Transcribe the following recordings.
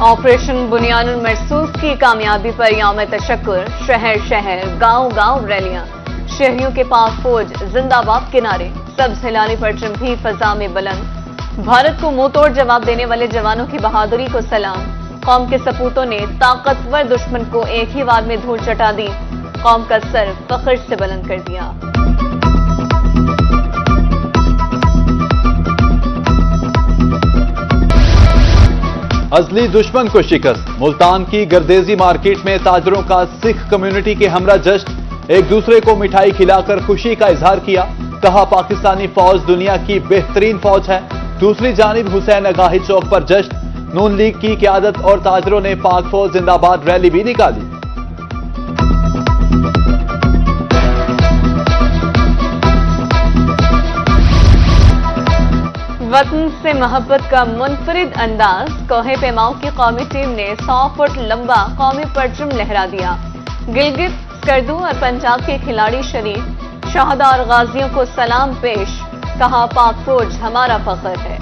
Operation बुनियानुल मरसूस की कामयाबी पर यौम तशक्कुर, शहर शहर गांव गांव रैलियां, शहरियों के पास फौज जिंदाबाद के नारे, सब्ज हिलाली परचम भी फजा में बुलंद। भारत को मुंह तोड़ जवाब देने वाले जवानों की बहादुरी को सलाम। कौम के सपूतों ने ताकतवर दुश्मन को एक ही वार में धूल चटा दी, कौम का सर फख्र से बुलंद कर दिया। असली दुश्मन को शिकस्त। मुल्तान की गर्देजी मार्केट में ताजरों का सिख कम्युनिटी के हमरा जश्न, एक दूसरे को मिठाई खिलाकर खुशी का इजहार किया। कहा पाकिस्तानी फौज दुनिया की बेहतरीन फौज है। दूसरी जानिब हुसैन अगाही चौक पर जश्न, नून लीग की क़यादत और ताजरों ने पाक फौज जिंदाबाद रैली भी निकाली। वतन से मोहब्बत का मुनफरिद अंदाज। कोहे पैमाओं की कौमी टीम ने 100 फुट लंबा कौमी परचम लहरा दिया। गिलगित, स्कर्दू और पंजाब के खिलाड़ी शरीफ, शहदा और गाजियों को सलाम पेश। कहा पाक फौज हमारा फख्र है।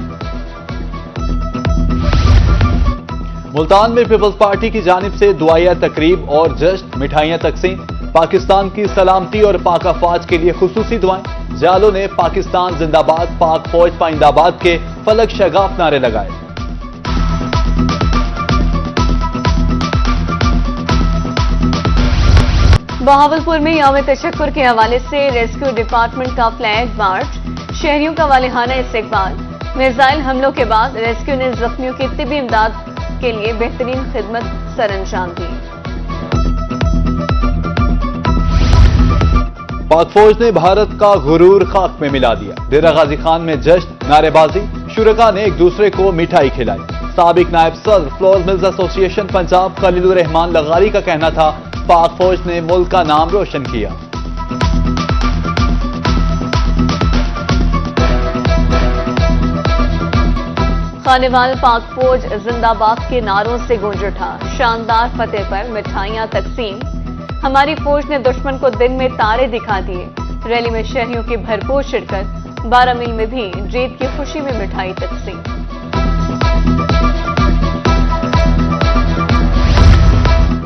मुल्तान में पीपल्स पार्टी की जानिब से दुआया तकरीब और जश्न, मिठाइयां तकसीम। पाकिस्तान की सलामती और पाक अफवाज के लिए खुसूसी दुआएं। जालों ने पाकिस्तान जिंदाबाद, पाक फौज पाइंदाबाद के फलक शगाफ नारे लगाए। बहावलपुर में यौम तशक्कुर के हवाले से रेस्क्यू डिपार्टमेंट का फ्लैग मार्च, शहरियों का वालिहाना इस्तकबाल। मिसाइल हमलों के बाद रेस्क्यू ने जख्मियों की तिब्बी इमदाद के लिए बेहतरीन खिदमत सरअंजाम दी। पाक फौज ने भारत का गुरूर खाक में मिला दिया। डेरा गाजी खान में जश्न, नारेबाजी, शुरका ने एक दूसरे को मिठाई खिलाई। साबिक नायब सदर flour mills association Punjab Khalilur Rahman लगारी का कहना था, पाक फौज ने मुल्क का नाम रोशन किया। खानेवाल पाक फौज जिंदाबाद के नारों से गूंज उठा। शानदार फतेह पर मिठाइयां तकसीम। हमारी फौज ने दुश्मन को दिन में तारे दिखा दिए। रैली में शहरियों की भरपूर शिरकत। 12 मील में भी जीत की खुशी में मिठाई तकसीम।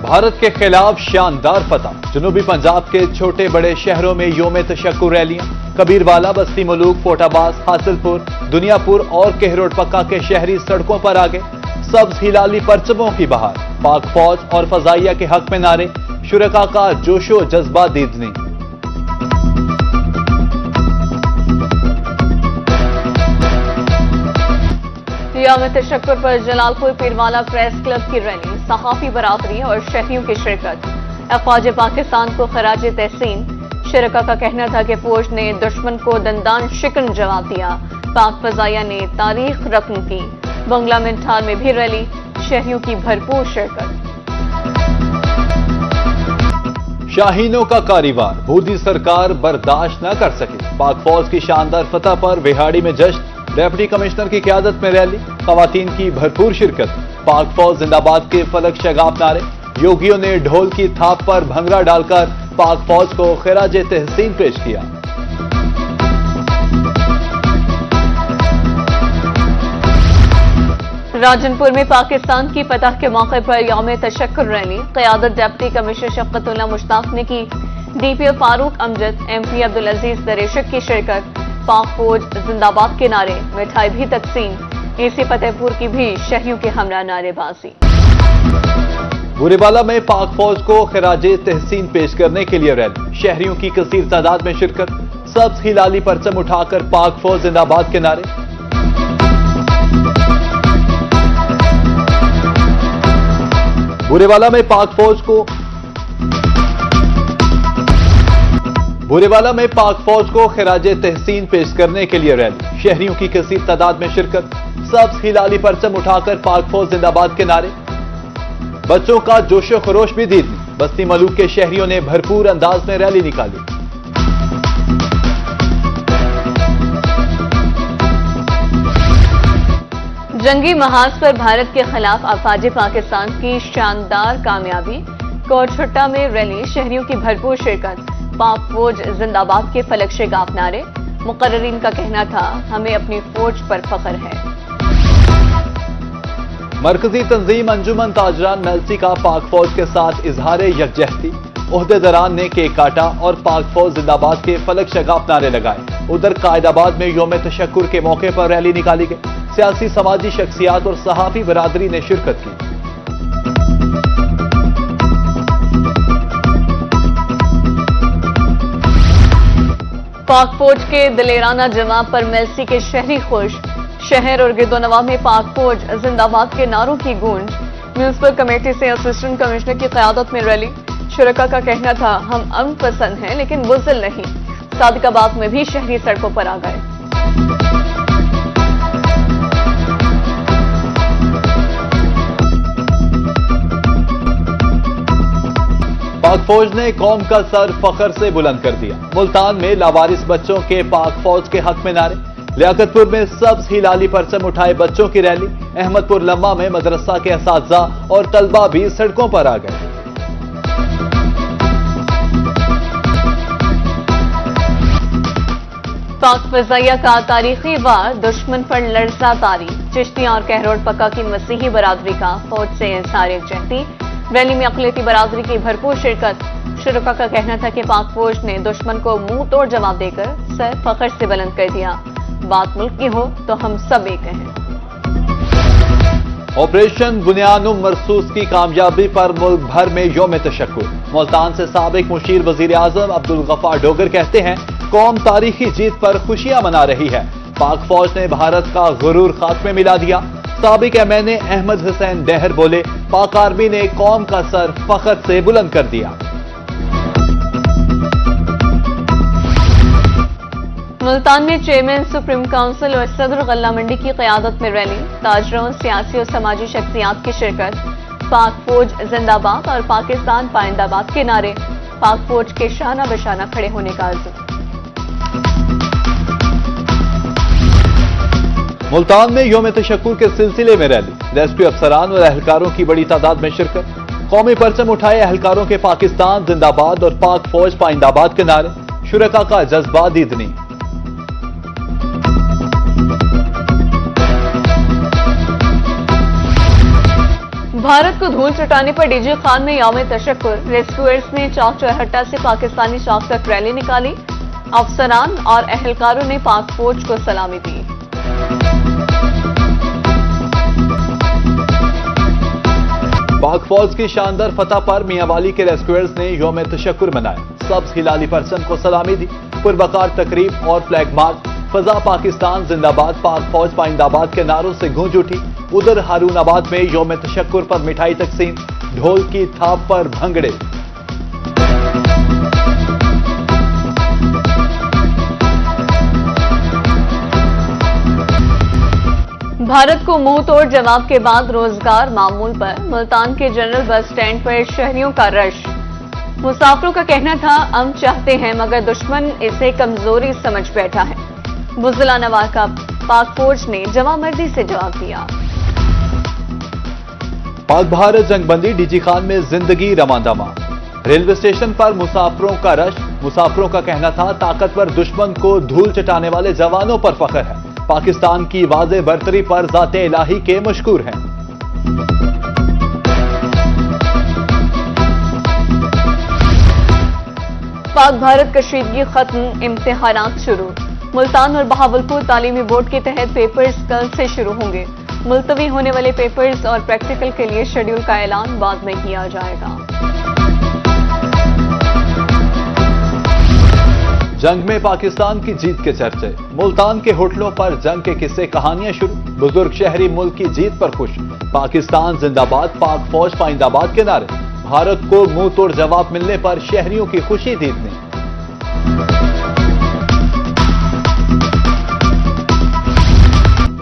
भारत के खिलाफ शानदार फतह। जनूबी पंजाब के छोटे बड़े शहरों में यौम तशक्कुर रैलियां। कबीरवाला, बस्ती मलूक, फोटाबाज, हासिलपुर, दुनियापुर और केहरोड पक्का के शहरी सड़कों पर आ गए। सब्ज हिलाली परचमों की बहार। पाक फौज और फजाइया के हक में नारे। शुरका का जोशो जज्बा दीदनी। यौम तशक्कुर पर जलालपुर पीरवाला प्रेस क्लब की रैली, सहाफी बरादरी और शहरियों की शिरकत। अफवाज पाकिस्तान को खराज तहसीन। शुरका का कहना था कि फौज ने दुश्मन को दंदान शिकन जवाब दिया। पाक फजाइया ने तारीख रकम की। बंगला मिंठाल में भी रैली, शहरियों की भरपूर शिरकत। शाहीनों का कारीवार, मोदी सरकार बर्दाश्त न कर सके। पाक फौज की शानदार फतह पर विहाड़ी में जश्न, डिप्टी कमिश्नर की क़यादत में रैली, खवातीन की भरपूर शिरकत। पाक फौज जिंदाबाद के फलक शगाफ नारे। योगियों ने ढोल की थाप पर भंगड़ा डालकर पाक फौज को खिराज तहसीन पेश किया। राजनपुर में पाकिस्तान की फतह के मौके पर यौम तशक्कुर रैली, क़यादत डिप्टी कमिश्नर शफ़क़तुल्लाह मुश्ताक ने की। डीपीओ फारूक अमजद, एमपी अब्दुल अजीज दरेशक की शिरकत। पाक फौज जिंदाबाद के नारे, मिठाई भी तकसीम। एसी फतेहपुर की भी शहरियों के हमरा नारेबाजी। बुरेबाला में पाक फौज को खिराज तहसीन पेश करने के लिए रैली, शहरियों की कसीर तादाद में शिरकत। सब्ज हिलाली परचम उठाकर पाक फौज जिंदाबाद के नारे। बुरेबाला में पाक फौज को खिराज तहसीन पेश करने के लिए रैली, शहरियों की कसीर तादाद में शिरकत। सब्ज हिलाली परचम उठाकर पाक फौज जिंदाबाद के नारे। बच्चों का जोशो खरोश भी दीदी। बस्ती मलूक के शहरियों ने भरपूर अंदाज में रैली निकाली। जंगी महाज पर भारत के खिलाफ अफवाज पाकिस्तान की शानदार कामयाबी। कोटछुट्टा में रैली, शहरियों की भरपूर शिरकत। पाक फौज जिंदाबाद के फलक शगाफ नारे। मुकर्ररीन का कहना था, हमें अपनी फौज पर फख्र है। मरकजी तंजीम अंजुमन ताजरान मेलसी का पाक फौज के साथ इजहार यकजहती, ओहदेदारान ने केक काटा और पाक फौज जिंदाबाद के फलक शगाफ नारे लगाए। उधर कायदाबाद में योम तशक्कुर के मौके पर रैली निकाली गई। सियासी समाजी शख्सियात और सहाफी बरादरी ने शिरकत की। पाक फौज के दिलेराना जवाब पर मेलसी के शहरी खुश। शहर और गिरदोनवा में पाक फौज जिंदाबाद के नारों की गूंज। म्यूनिसिपल कमेटी से असिस्टेंट कमिश्नर की क़यादत में रैली। शुरका का कहना था, हम अमन पसंद हैं लेकिन बुज़दिल नहीं। सादिकाबाद में भी शहरी सड़कों पर आ गए। पाक फौज ने कौम का सर फख्र से बुलंद कर दिया। मुल्तान में लावारिस बच्चों के पाक फौज के हक में नारे। लियाकतपुर में सब्ज हिलाली परचम उठाए बच्चों की रैली। अहमदपुर लम्मा में मदरसा के असातिज़ा और तलबा भी सड़कों पर आ गए। पाक फजाइया का तारीखी वार, दुश्मन पर लर्जा तारी। चिश्तियां और कहरोड़ पक्का की मसीही बरादरी का फौज से इंसार यकजहती। रैली में अक़लियती बरादरी की भरपूर शिरकत। शुरका का कहना था कि पाक फौज ने दुश्मन को मुंह तोड़ जवाब देकर सर फख्र से बुलंद कर दिया। बात मुल्क की हो तो हम सब एक हैं। ऑपरेशन बुनियानुम मरसूस की कामयाबी पर मुल्क भर में योम तशक्कुर। मुल्तान से साबिक मुशीर वजीर आजम अब्दुल गफ्फार डोगर कहते हैं, कौम तारीखी जीत पर खुशियां मना रही है। पाक फौज ने भारत का गुरूर खात्मे मिला दिया। साबिक MNA अहमद हुसैन डहर बोले, पाक आर्मी ने कौम का सर फख्र से बुलंद कर दिया। मुल्तान में चेयरमैन सुप्रीम काउंसिल और सदर गल्ला मंडी की क़यादत में रैली। ताजरों, सियासी और समाजी शख्सियात की शिरकत। पाक फौज जिंदाबाद और पाकिस्तान पाइंदाबाद के नारे। पाक फौज के शाना बशाना खड़े होने का आज़म। मुल्तान में योम तशक्कुर के सिलसिले में रैली। रेस्क्यू अफसरान और एहलकारों की बड़ी तादाद में शिरकत। कौमी परचम उठाए एहलकारों के पाकिस्तान जिंदाबाद और पाक फौज पाइंदाबाद के नारे। शुरका का जज्बा दीदनी। भारत को धूल चटाने पर डीजी खान में यौम तशक्कुर। रेस्क्यूअर्स ने चौक चौहट्टा से पाकिस्तानी चौक तक रैली निकाली। अफसरान और एहलकारों ने पाक फौज को सलामी दी। पाक फौज की शानदार फतह पर मियांवाली के रेस्क्यूअर्स ने यौम तशक्कुर मनाया। सब्ज हिलाली परचम को सलामी दी। पुरवकार तकरीब और फ्लैग मार्च। फजा पाकिस्तान जिंदाबाद, पाक फौज पाइंदाबाद के नारों से गूंज उठी। उधर हारूनाबाद में यौम तशक्कुर पर मिठाई तकसीम। ढोल की थाप पर भंगड़े। भारत को मुंह तोड़ जवाब के बाद रोजगार मामूल पर। मुल्तान के जनरल बस स्टैंड पर शहरियों का रश। मुसाफिरों का कहना था, हम चाहते हैं मगर दुश्मन इसे कमजोरी समझ बैठा है। बुज़दिल नवार का पाक फौज ने जवामर्दी से जवाब दिया। पाक भारत जंगबंदी, डीजी खान में जिंदगी रमांदामा। रेलवे स्टेशन पर मुसाफिरों का रश। मुसाफिरों का कहना था, ताकतवर दुश्मन को धूल चटाने वाले जवानों पर फख्र है। पाकिस्तान की वाज़े बरतरी पर ज़ाते इलाही के मशकूर हैं। पाक भारत कशीदगी खत्म, इम्तिहानात शुरू। मुल्तान और बहावलपुर तालीमी बोर्ड के तहत पेपर्स कल से शुरू होंगे। मुलतवी होने वाले पेपर्स और प्रैक्टिकल के लिए शेड्यूल का ऐलान बाद में किया जाएगा। जंग में पाकिस्तान की जीत के चर्चे। मुल्तान के होटलों पर जंग के किस्से कहानियां शुरू। बुजुर्ग शहरी मुल्क की जीत पर खुश। पाकिस्तान जिंदाबाद, पाक फौज पाइंदाबाद के नारे। भारत को मुंह तोड़ जवाब मिलने पर शहरियों की खुशी दीदनी।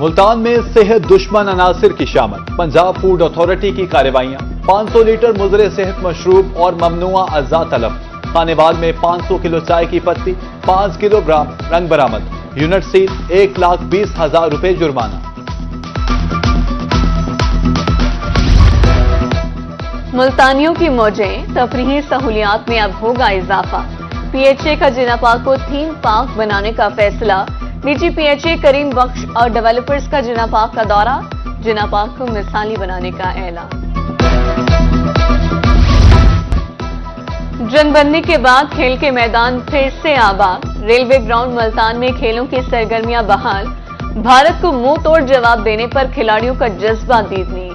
मुल्तान में सेहत दुश्मन अनासिर की शामत। पंजाब फूड अथॉरिटी की कार्रवाइयां। 500 लीटर मुजरे सेहत मशरूब और ममनुआ अज्जा तलब। खानेवाल में 500 किलो चाय की पत्ती, 5 किलोग्राम रंग बरामद। यूनिट सील, 1,20,000 रुपए जुर्माना। मुल्तानियों की मौजें, तफरीही सहूलियात में अब होगा इजाफा। PHA का जिना पार्क को थीम पार्क बनाने का फैसला। निजी PHA करीम बख्श और डेवलपर्स का जिना पार्क का दौरा। जिना पाक को मिसाली बनाने का ऐलान। जंग बनने के बाद खेल के मैदान फिर से आबाद। रेलवे ग्राउंड मुल्तान में खेलों की सरगर्मियां बहाल। भारत को मुंह तोड़ जवाब देने पर खिलाड़ियों का जज्बा दीदनी।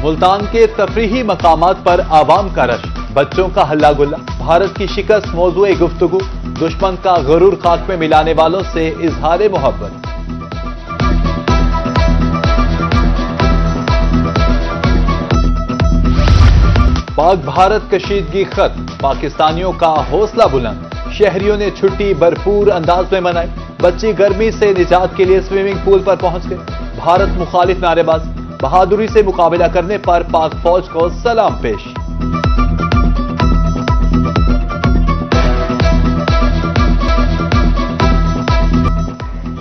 मुल्तान के तफरीही मकामात पर आवाम का रश, बच्चों का हल्ला गुल्ला। भारत की शिकस्त मौजूए गुफ्तगू, दुश्मन का गरूर खाक में मिलाने वालों से इजहार मोहब्बत। पाक भारत कशीदगी खत्म, पाकिस्तानियों का हौसला बुलंद। शहरियों ने छुट्टी भरपूर अंदाज में मनाई। बच्चे गर्मी से निजात के लिए स्विमिंग पूल पर पहुंच गए। भारत मुखालिफ नारेबाज, बहादुरी से मुकाबला करने पर पाक फौज को सलाम पेश।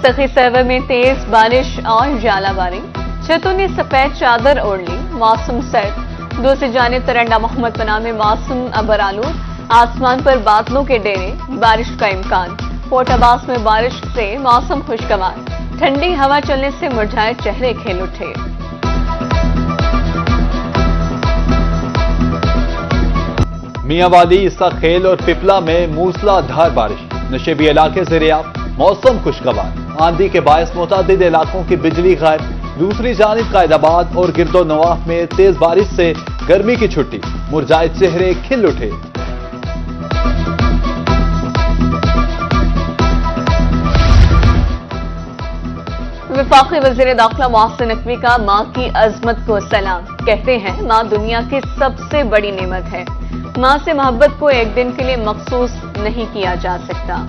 सखी सरवर में तेज बारिश और झालावारी, छतों ने सफेद चादर ओढ़ ली। मौसम सर्द, दूसरी जानिब तरंडा मोहम्मद पनाह में मौसम अबरालूद, आसमान पर बादलों के डेरे, बारिश का इम्कान। पोर्ट अब्बास में बारिश से मौसम खुशगवार, ठंडी हवा चलने से मुरझाए चेहरे खिल उठे। मियांवाली, इसखेल और पिपला में मूसलाधार बारिश, नशेबी इलाके ज़ेरे-आब, मौसम खुशगवार। आंधी के बायस मुतादिद इलाकों की बिजली गायब। दूसरी जानिब कायदाबाद और गिरदो नवाफ में तेज बारिश से गर्मी की छुट्टी, मुरझाए चेहरे खिल उठे। वफाकी वज़ीर दाखिला मोहसिन नकवी का मां की अजमत को सलाम। कहते हैं मां दुनिया की सबसे बड़ी नेमत है। मां से मोहब्बत को एक दिन के लिए मखसूस नहीं किया जा सकता।